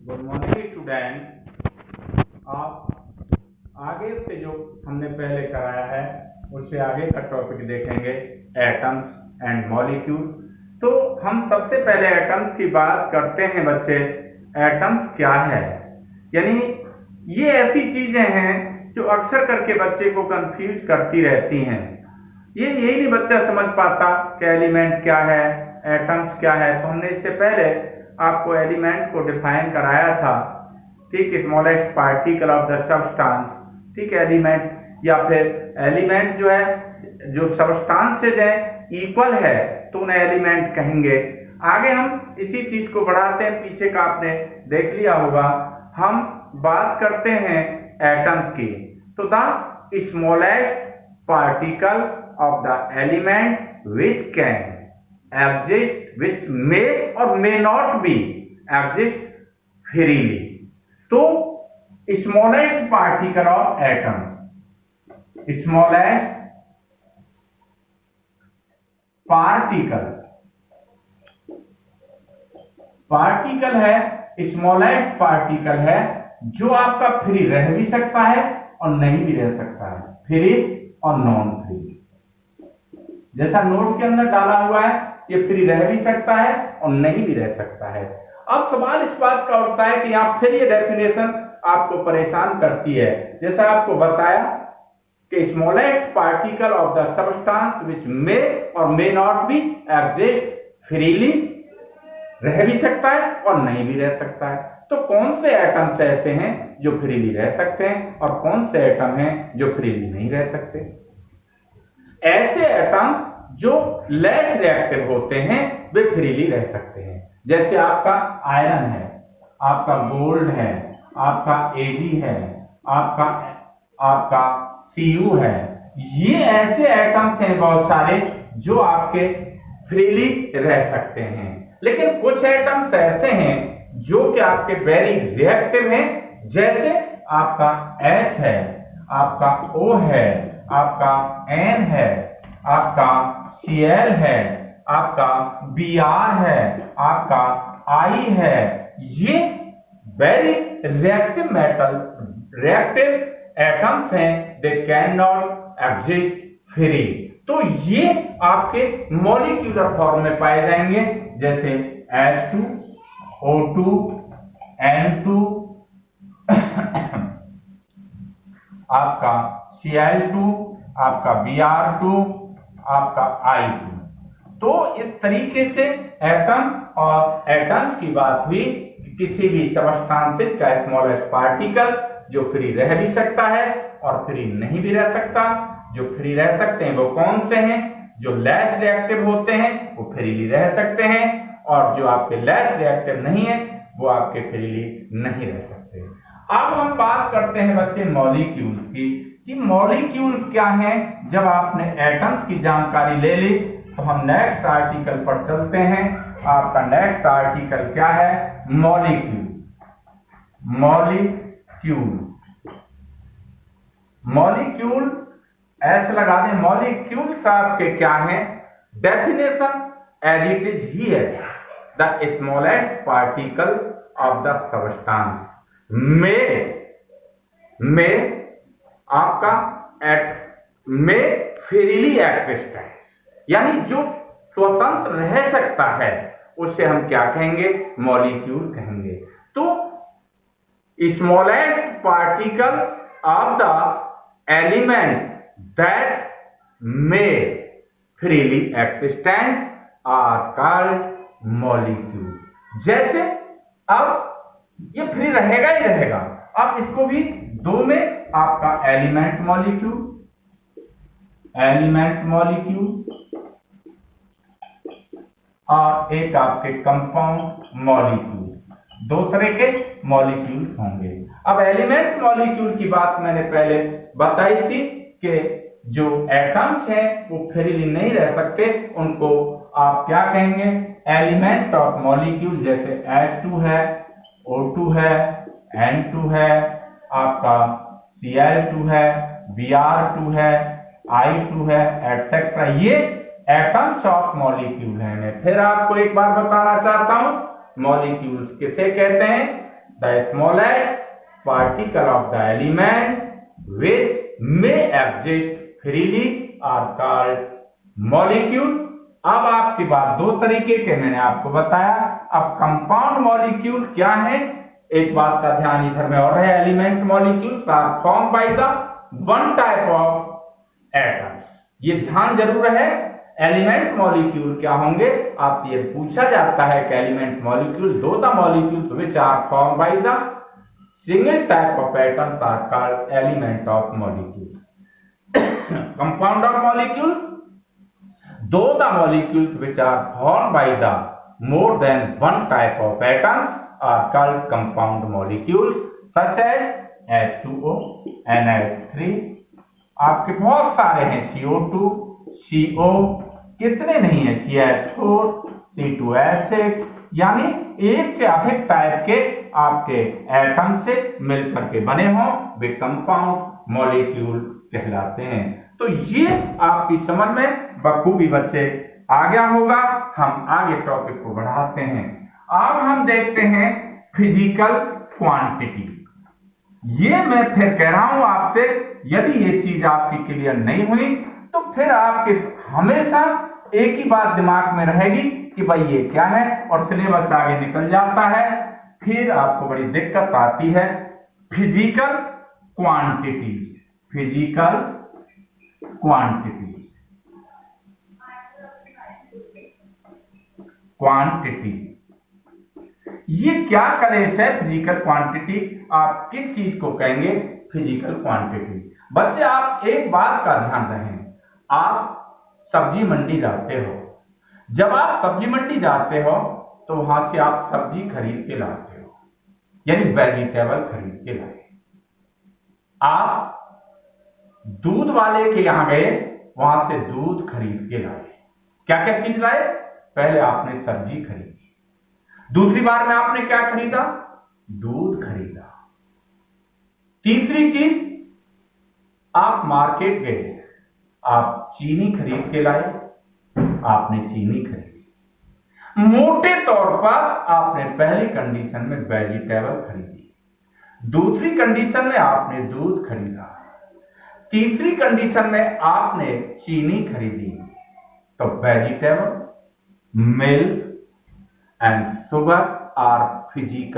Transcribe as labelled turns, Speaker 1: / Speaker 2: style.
Speaker 1: Good morning student. आप आगे से जो हमने पहले कराया है उससे आगे का टॉपिक देखेंगे एटम्स एंड मॉलिक्यूल। तो हम सबसे पहले एटम्स की बात करते हैं बच्चे। एटम्स क्या है? यानी ये ऐसी चीजें हैं जो अक्सर करके बच्चे को कंफ्यूज करती रहती हैं। ये यही नहीं बच्चा समझ पाता कि एलिमेंट क्या है, एटम्स क्या है। तो हमने इससे पहले आपको एलिमेंट को डिफाइन कराया था, ठीक, smallest particle of the substance, ठीक, एलिमेंट या फिर एलिमेंट जो है जो सब्सटेंस से जो इक्वल है तो उन्हें एलिमेंट कहेंगे। आगे हम इसी चीज को बढ़ाते हैं, पीछे का आपने देख लिया होगा। हम बात करते हैं एटम्स की। तो the smallest particle of the element which can exist, which may or may not be exist freely. तो smallest particle of atom, smallest particle है, स्मॉलेस्ट पार्टिकल है जो आपका फ्री रह भी सकता है और नहीं भी रह सकता है, फ्री और नॉन फ्री। जैसा नोट के अंदर डाला हुआ है, ये फ्री रह भी सकता है और नहीं भी रह सकता है। अब सवाल इस बात का उठता है कि यहाँ फिर ये डेफिनेशन आपको परेशान करती है। जैसा आपको बताया कि smallest particle of the substance which may or may not be exist freely, रह भी सकता है और नहीं भी रह सकता है। तो कौन से एटम्स ऐसे हैं जो फ्रीली रह सकते हैं और कौन से एटम हैं जो फ्रीली नहीं रह सकते? ऐसे एटम जो लेस रिएक्टिव होते हैं वे फ्रीली रह सकते हैं। जैसे आपका आयरन है, आपका गोल्ड है, आपका एजी है, आपका सीयू है। ये ऐसे एटम्स हैं बहुत सारे जो आपके फ्रीली रह सकते हैं। लेकिन कुछ एटम्स ऐसे हैं जो कि आपके वेरी रिएक्टिव हैं। जैसे आपका H है, आपका O है, आपका N है, आपका Cl है, आपका Br है, आपका I है। ये वेरी रिएक्टिव रिएक्टिव एटम्स हैं। They can not exist free. तो ये आपके मॉलिक्यूलर फॉर्म में पाए जाएंगे, जैसे H2, O2, N2, आपका Cl2, आपका Br2, आपका I2। तो इस तरीके से एटम और एटम्स की बात हुई। किसी भी सबस्टेंस का स्मॉलेस्ट पार्टिकल जो फ्री रह भी सकता है और फ्री नहीं भी रह सकता। जो फ्री रह सकते हैं वो कौन से हैं? जो लेस रिएक्टिव होते हैं वो फ्रीली रह सकते हैं, और जो आपके लेस रिएक्टिव नहीं है वो आपके फ्रीली नहीं रह सकते। अब हम बात करते हैं बच्चे मॉलिक्यूल्स की, कि मॉलिक्यूल्स क्या हैं। जब आपने एटम्स की जानकारी ले ली तो हम नेक्स्ट आर्टिकल पर चलते हैं। आपका नेक्स्ट आर्टिकल क्या है? मॉलिक्यूल। मॉलिक्यूल ऐसे लगा दें। मॉलिक्यूल्स आपके क्या हैं? Definition as it is here, the smallest particle of the substance में आपका में फ्रीली एक्सिस्टेंस, यानी जो स्वतंत्र रह सकता है उसे हम क्या कहेंगे? मॉलिक्यूल कहेंगे। तो smallest particle of the element that may freely existence are called molecule। जैसे अब ये फ्री रहेगा ही रहेगा। अब इसको भी दो में, आपका एलिमेंट मॉलिक्यूल और एक आपके कंपाउंड मॉलिक्यूल। दो तरह के मॉलिक्यूल होंगे। अब एलिमेंट मॉलिक्यूल की बात मैंने पहले बताई थी कि जो एटम्स हैं वो फ्रीली नहीं रह सकते, उनको आप क्या कहेंगे? Element of molecule. जैसे H2 है, O2 है, N2 है, आपका Cl2 है, Br2 है, I2 है, एटसेट्रा। ये एटम्स ऑफ मॉलिक्यूल है। मैं फिर आपको एक बार बताना चाहता हूं, मॉलिक्यूल्स किसे कहते हैं? the smallest particle of the element which may exist freely are called molecule. अब आपकी बात दो तरीके के मैंने आपको बताया। अब कंपाउंड मॉलिक्यूल क्या है, एक बात का ध्यान इधर में और है, element molecule are form by the one type of atoms. ये ध्यान जरूर है, एलिमेंट मॉलिक्यूल क्या होंगे, आप ये पूछा जाता है कि एलिमेंट मॉलिक्यूल, दो the molecule which are form by the single type of atoms are called element of molecule. Compound of molecule, दो the molecules which are formed by the more than one type of atoms are called compound molecules such as H2O, NH3, आपके बहुत सारे हैं, CO2, CO, कितने नहीं है, CH4, C2H6, यानी एक से अधिक टाइप के आपके एटम से मिलकर के बने हों वे कंपाउंड मॉलिक्यूल कहलाते हैं। तो ये आपकी समझ में बखूबी बच्चे आ गया होगा। हम आगे टॉपिक को बढ़ाते हैं। अब हम देखते हैं फिजिकल क्वांटिटी। ये मैं फिर कह रहा हूं आपसे, यदि ये चीज आपकी क्लियर नहीं हुई तो फिर आपके हमेशा एक ही बात दिमाग में रहेगी कि भाई ये क्या है, और सिलेबस आगे निकल जाता है, फिर आपको बड़ी दिक्कत आती है। Physical quantity, physical quantity, quantity, ये क्या कलेश है फिजिकल क्वांटिटी, आप किस चीज को कहेंगे फिजिकल क्वांटिटी। बच्चे आप एक बात का ध्यान रखें, आप सब्जी मंडी जाते हो, जब आप सब्जी मंडी जाते हो तो वहां से आप सब्जी खरीद के लाते हो, यानी वेजिटेबल खरीद के लाए। आप दूध वाले के यहां गए, वहां से दूध खरीद के लाए। क्या क्या चीज लाए, पहले आपने सब्जी खरीदी, दूसरी बार में आपने क्या खरीदा, दूध खरीदा, तीसरी चीज आप मार्केट गए, आप चीनी खरीद के लाए, आपने चीनी खरीदी। मोटे तौर पर आपने पहली कंडीशन में वेजिटेबल खरीदी, दूसरी कंडीशन में आपने दूध खरीदा, तीसरी कंडीशन में आपने चीनी खरीदी। तो vegetable, milk and sugar are physical